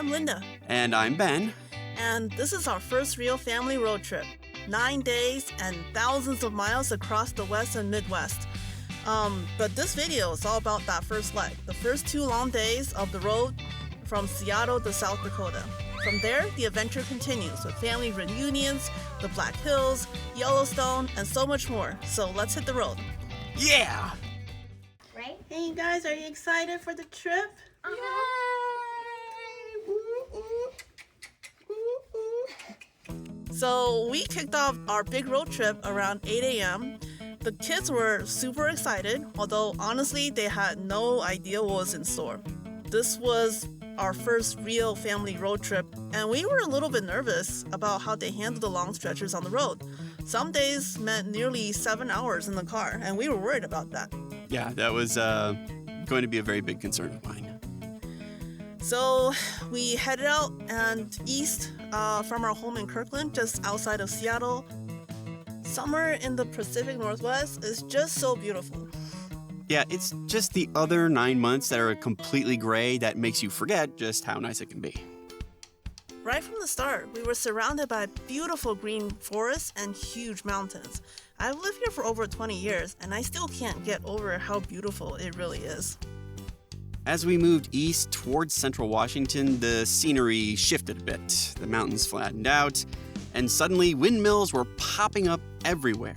I'm Linda. And I'm Ben. And this is our first real family road trip. 9 days and thousands of miles across the West and Midwest. But this video is all about that first leg, the first 2 long days of the road from Seattle to South Dakota. From there, the adventure continues with family reunions, the Black Hills, Yellowstone, and so much more. So let's hit the road. Yeah! Right? Hey guys, are you excited for the trip? So we kicked off our big road trip around 8 a.m. The kids were super excited, although honestly they had no idea what was in store. This was our first real family road trip, and we were a little bit nervous about how they handled the long stretches on the road. Some days meant nearly 7 hours in the car, and we were worried about that. Yeah, that was going to be a very big concern of mine. So we headed out and east from our home in Kirkland, just outside of Seattle. Summer in the Pacific Northwest is just so beautiful. Yeah, it's just the other 9 months that are completely gray that makes you forget just how nice it can be. Right from the start, we were surrounded by beautiful green forests and huge mountains. I've lived here for over 20 years, and I still can't get over how beautiful it really is. As we moved east towards central Washington, the scenery shifted a bit. The mountains flattened out, and suddenly windmills were popping up everywhere.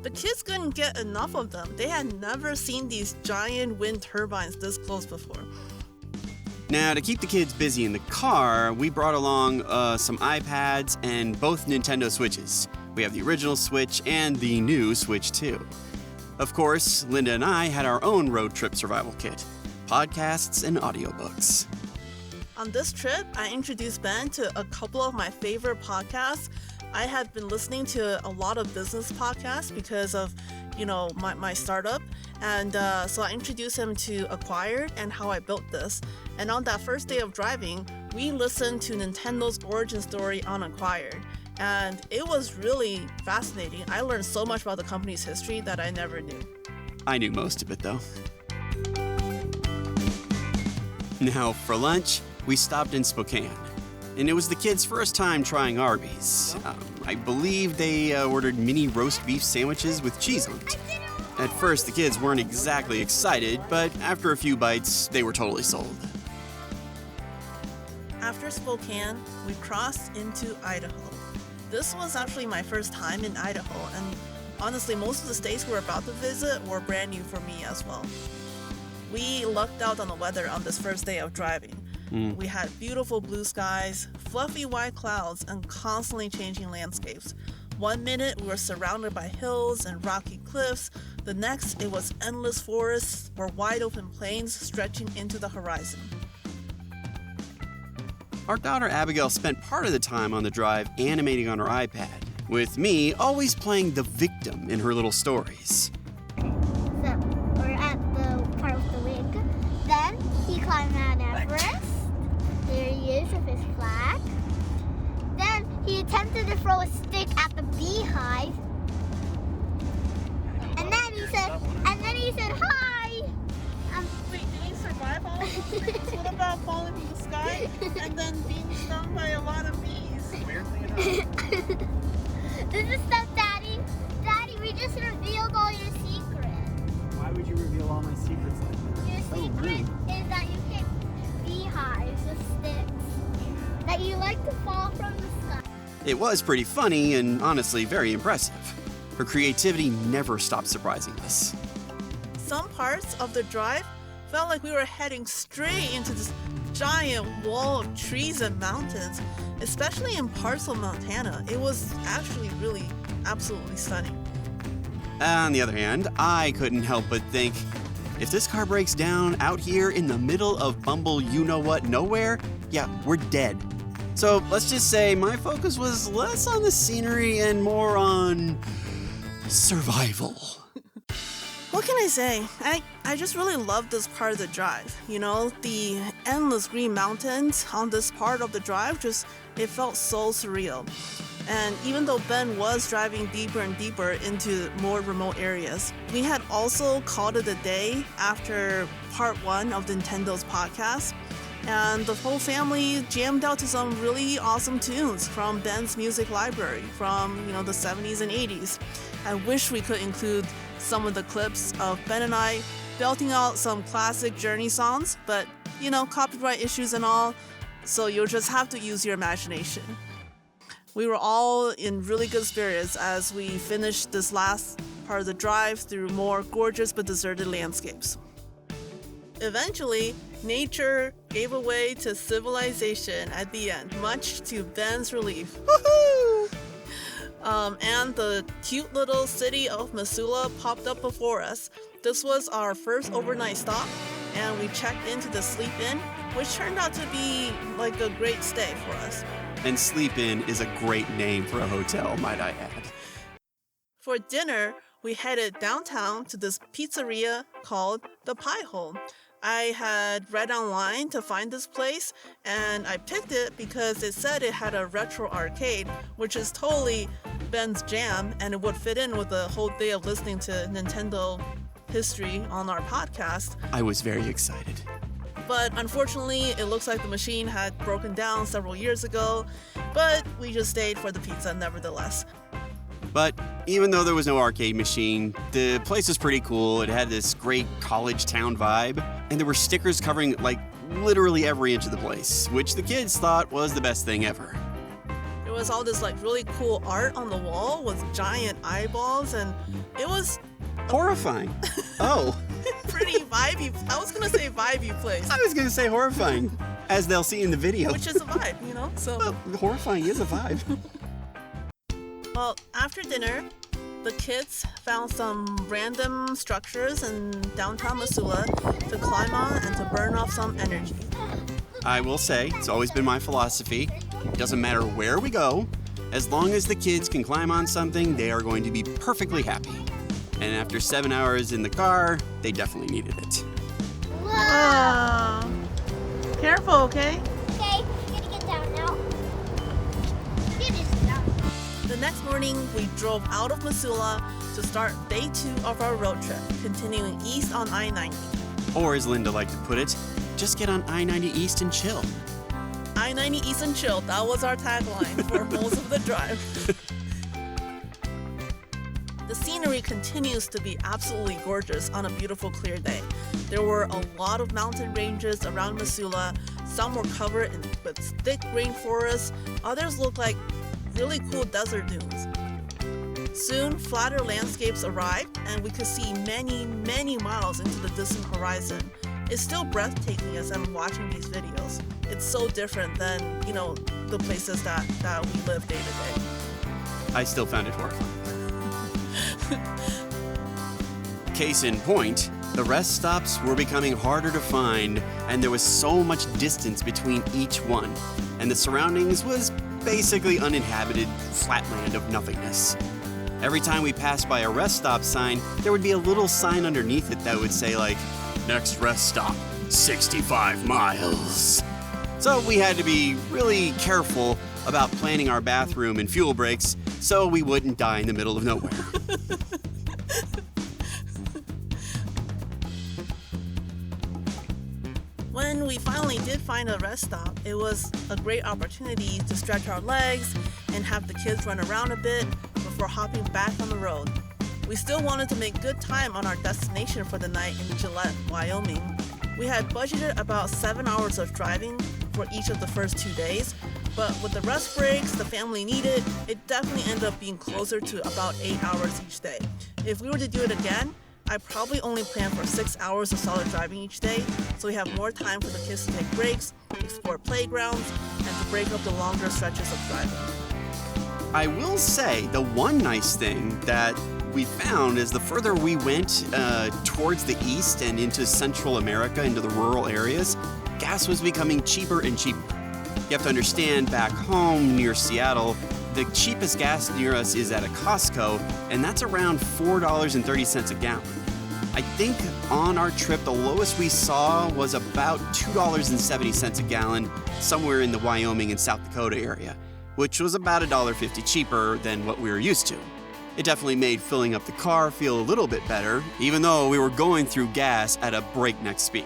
The kids couldn't get enough of them. They had never seen these giant wind turbines this close before. Now, to keep the kids busy in the car, we brought along some iPads and both Nintendo Switches. We have the original Switch and the new Switch 2. Of course, Linda and I had our own road trip survival kit. Podcasts and audiobooks. On this trip, I introduced Ben to a couple of my favorite podcasts. I had been listening to a lot of business podcasts because of, my startup. And so I introduced him to Acquired and how I built this. And on that first day of driving, we listened to Nintendo's origin story on Acquired. And it was really fascinating. I learned so much about the company's history that I never knew. I knew most of it, though. Now, for lunch, we stopped in Spokane. And it was the kids' first time trying Arby's. I believe they ordered mini roast beef sandwiches with cheese on it. At first, the kids weren't exactly excited, but after a few bites, they were totally sold. After Spokane, we crossed into Idaho. This was actually my first time in Idaho, and honestly, most of the states we're about to visit were brand new for me as well. We lucked out on the weather on this first day of driving. We had beautiful blue skies, fluffy white clouds, and constantly changing landscapes. 1 minute, we were surrounded by hills and rocky cliffs. The next, it was endless forests or wide open plains stretching into the horizon. Our daughter Abigail spent part of the time on the drive animating on her iPad, with me always playing the victim in her little stories. So, we're at the part with the wig. Then, he climbed Mount Everest. There he is with his flag. Then, he attempted to throw a stick at the beehive. And then he said, hi! Wait, did he survive all of those things? What about falling from the sky and then being stung by a lot of bees? Weirdly enough. This is stuff, Daddy. Daddy, we just revealed all your secrets. Why would you reveal all my secrets like that? Your secret is that you hit beehives with sticks. That you like to fall from the sky. It was pretty funny and honestly very impressive. Her creativity never stopped surprising us. Some parts of the drive felt like we were heading straight into this giant wall of trees and mountains, especially in parts of Montana. It was actually really absolutely stunning. On the other hand, I couldn't help but think, if this car breaks down out here in the middle of Bumble you-know-what nowhere, yeah, we're dead. So let's just say my focus was less on the scenery and more on survival. What can I say? I just really love this part of the drive. The endless green mountains on this part of the drive, it felt so surreal. And even though Ben was driving deeper and deeper into more remote areas, we had also called it a day after part 1 of Nintendo's podcast. And the whole family jammed out to some really awesome tunes from Ben's music library from, the 70s and 80s. I wish we could include some of the clips of Ben and I belting out some classic Journey songs, but, copyright issues and all, so you'll just have to use your imagination. We were all in really good spirits as we finished this last part of the drive through more gorgeous but deserted landscapes. Eventually, nature gave way to civilization at the end, much to Ben's relief. Woohoo! And the cute little city of Missoula popped up before us. This was our first overnight stop, and we checked into the Sleep Inn, which turned out to be like a great stay for us. And Sleep Inn is a great name for a hotel, might I add. For dinner, we headed downtown to this pizzeria called The Pie Hole. I had read online to find this place, and I picked it because it said it had a retro arcade, which is totally Ben's jam, and it would fit in with the whole day of listening to Nintendo history on our podcast. I was very excited. But unfortunately, it looks like the machine had broken down several years ago, but we just stayed for the pizza nevertheless. But even though there was no arcade machine, the place was pretty cool. It had this great college town vibe, and there were stickers covering literally every inch of the place, which the kids thought was the best thing ever. There was all this really cool art on the wall with giant eyeballs, and it was horrifying. Oh. Pretty vibey. I was gonna say vibey place. I was gonna say horrifying, as they'll see in the video. Which is a vibe, so. Well, horrifying is a vibe. Well, after dinner, the kids found some random structures in downtown Missoula to climb on and to burn off some energy. I will say, it's always been my philosophy. It doesn't matter where we go, as long as the kids can climb on something, they are going to be perfectly happy. And after 7 hours in the car, they definitely needed it. Whoa! Careful, okay? Okay, I'm gonna get down now. Get this down. The next morning, we drove out of Missoula to start day 2 of our road trip, continuing east on I-90. Or as Linda liked to put it, just get on I-90 East and chill. I-90 East and chill, that was our tagline for most of the drive. The scenery continues to be absolutely gorgeous on a beautiful clear day. There were a lot of mountain ranges around Missoula. Some were covered with thick rainforests. Others looked like really cool desert dunes. Soon, flatter landscapes arrived, and we could see many, many miles into the distant horizon. It's still breathtaking as I'm watching these videos. It's so different than, the places that we live day to day. I still found it horrifying. Case in point, the rest stops were becoming harder to find, and there was so much distance between each one, and the surroundings was basically uninhabited flatland of nothingness. Every time we passed by a rest stop sign, there would be a little sign underneath it that would say next rest stop, 65 miles. So we had to be really careful about planning our bathroom and fuel breaks so we wouldn't die in the middle of nowhere. When we finally did find a rest stop, it was a great opportunity to stretch our legs and have the kids run around a bit before hopping back on the road. We still wanted to make good time on our destination for the night in Gillette, Wyoming. We had budgeted about 7 hours of driving for each of the first 2 days, but with the rest breaks the family needed, it definitely ended up being closer to about 8 hours each day. If we were to do it again, I probably only plan for 6 hours of solid driving each day, so we have more time for the kids to take breaks, explore playgrounds, and to break up the longer stretches of driving. I will say the one nice thing that we found is the further we went towards the east and into Central America, into the rural areas, gas was becoming cheaper and cheaper. You have to understand, back home near Seattle, the cheapest gas near us is at a Costco, and that's around $4.30 a gallon. I think on our trip, the lowest we saw was about $2.70 a gallon somewhere in the Wyoming and South Dakota area, which was about $1.50 cheaper than what we were used to. It definitely made filling up the car feel a little bit better, even though we were going through gas at a breakneck speed.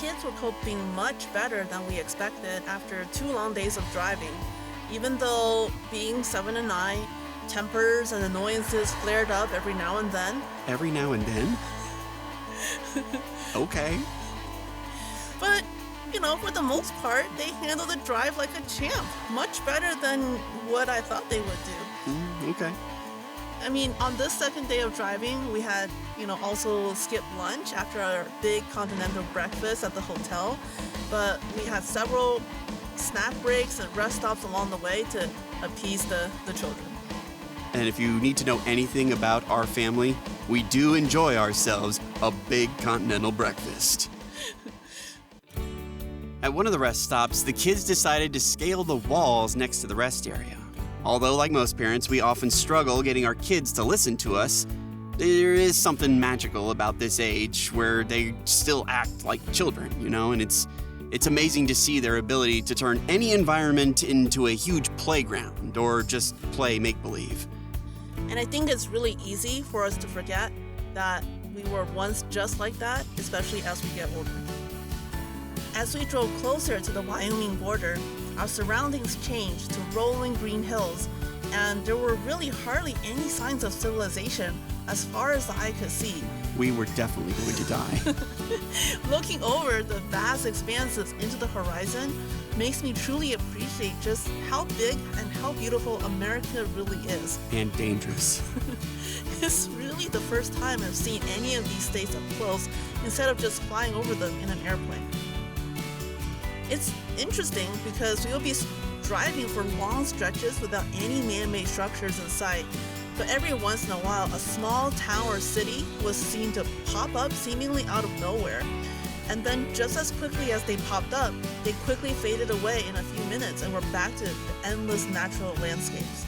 kids were coping much better than we expected after 2 long days of driving. Even though being 7 and 9, tempers and annoyances flared up every now and then. Every now and then? Okay. But, for the most part, they handled the drive like a champ. Much better than what I thought they would do. Okay. I mean, on this second day of driving, we had, also skipped lunch after our big continental breakfast at the hotel. But we had several snack breaks and rest stops along the way to appease the children. And if you need to know anything about our family, we do enjoy ourselves a big continental breakfast. At one of the rest stops, the kids decided to scale the walls next to the rest area. Although, like most parents, we often struggle getting our kids to listen to us, there is something magical about this age where they still act like children, and it's amazing to see their ability to turn any environment into a huge playground or just play make-believe. And I think it's really easy for us to forget that we were once just like that, especially as we get older. As we drove closer to the Wyoming border, our surroundings changed to rolling green hills, and there were really hardly any signs of civilization as far as the eye could see. We were definitely going to die. Looking over the vast expanses into the horizon makes me truly appreciate just how big and how beautiful America really is. And dangerous. It's really the first time I've seen any of these states up close instead of just flying over them in an airplane. It's interesting because we will be driving for long stretches without any man-made structures in sight. But every once in a while, a small town or city was seen to pop up seemingly out of nowhere. And then just as quickly as they popped up, they quickly faded away in a few minutes and we're back to the endless natural landscapes.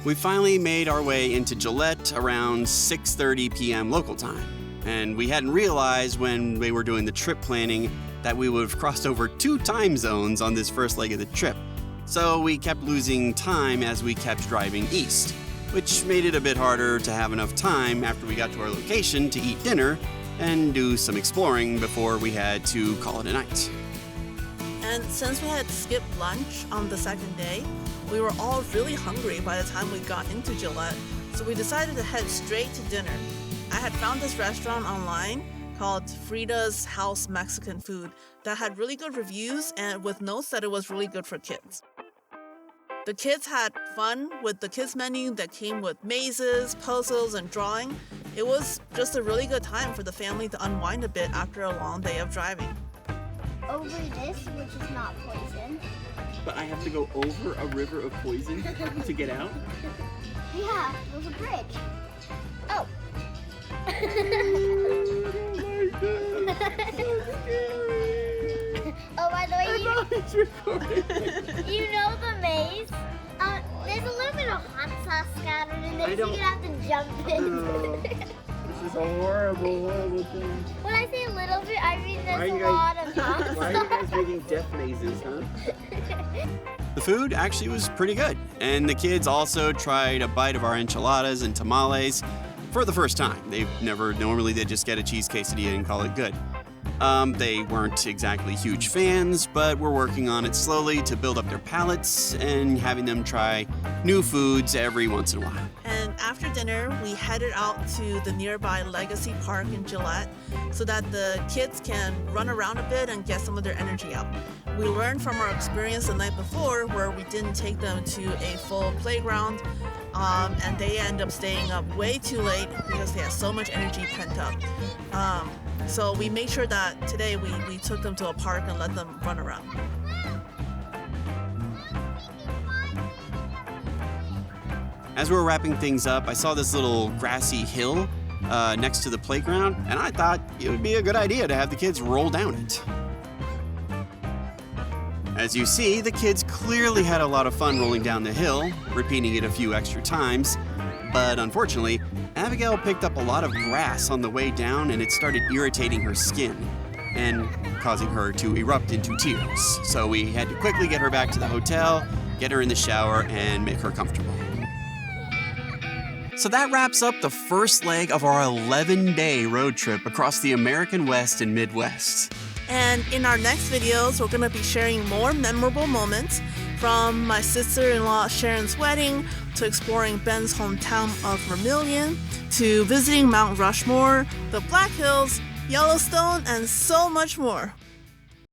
We finally made our way into Gillette around 6:30 p.m. local time. And we hadn't realized when we were doing the trip planning that we would have crossed over 2 time zones on this first leg of the trip. So we kept losing time as we kept driving east, which made it a bit harder to have enough time after we got to our location to eat dinner and do some exploring before we had to call it a night. And since we had skipped lunch on the second day, we were all really hungry by the time we got into Gillette, so we decided to head straight to dinner. I had found this restaurant online called Frida's House Mexican Food that had really good reviews and with notes that it was really good for kids. The kids had fun with the kids menu that came with mazes, puzzles, and drawing. It was just a really good time for the family to unwind a bit after a long day of driving. Over this, which is not poison. But I have to go over a river of poison to get out? Yeah, there's a bridge. Oh. Oh my god, so scary. Oh, by the way, You you know the maze? There's a little bit of hot sauce scattered in there, so you have to jump in. This is a horrible, horrible thing. When I say a little bit, I mean there's a lot of hot sauce. Why are you guys making death mazes, huh? The food actually was pretty good, and the kids also tried a bite of our enchiladas and tamales for the first time. Normally they just get a cheese quesadilla and call it good. They weren't exactly huge fans, but we're working on it slowly to build up their palates and having them try new foods every once in a while. And after dinner, we headed out to the nearby Legacy Park in Gillette so that the kids can run around a bit and get some of their energy out. We learned from our experience the night before where we didn't take them to a full playground, and they end up staying up way too late because they had so much energy pent up. So we made sure that today we took them to a park and let them run around. As we were wrapping things up, I saw this little grassy hill next to the playground, and I thought it would be a good idea to have the kids roll down it. As you see, the kids clearly had a lot of fun rolling down the hill, repeating it a few extra times, but unfortunately, Abigail picked up a lot of grass on the way down and it started irritating her skin and causing her to erupt into tears. So we had to quickly get her back to the hotel, get her in the shower, and make her comfortable. So that wraps up the first leg of our 11-day road trip across the American West and Midwest. And in our next videos, we're going to be sharing more memorable moments, from my sister-in-law Sharon's wedding, to exploring Ben's hometown of Vermilion, to visiting Mount Rushmore, the Black Hills, Yellowstone, and so much more.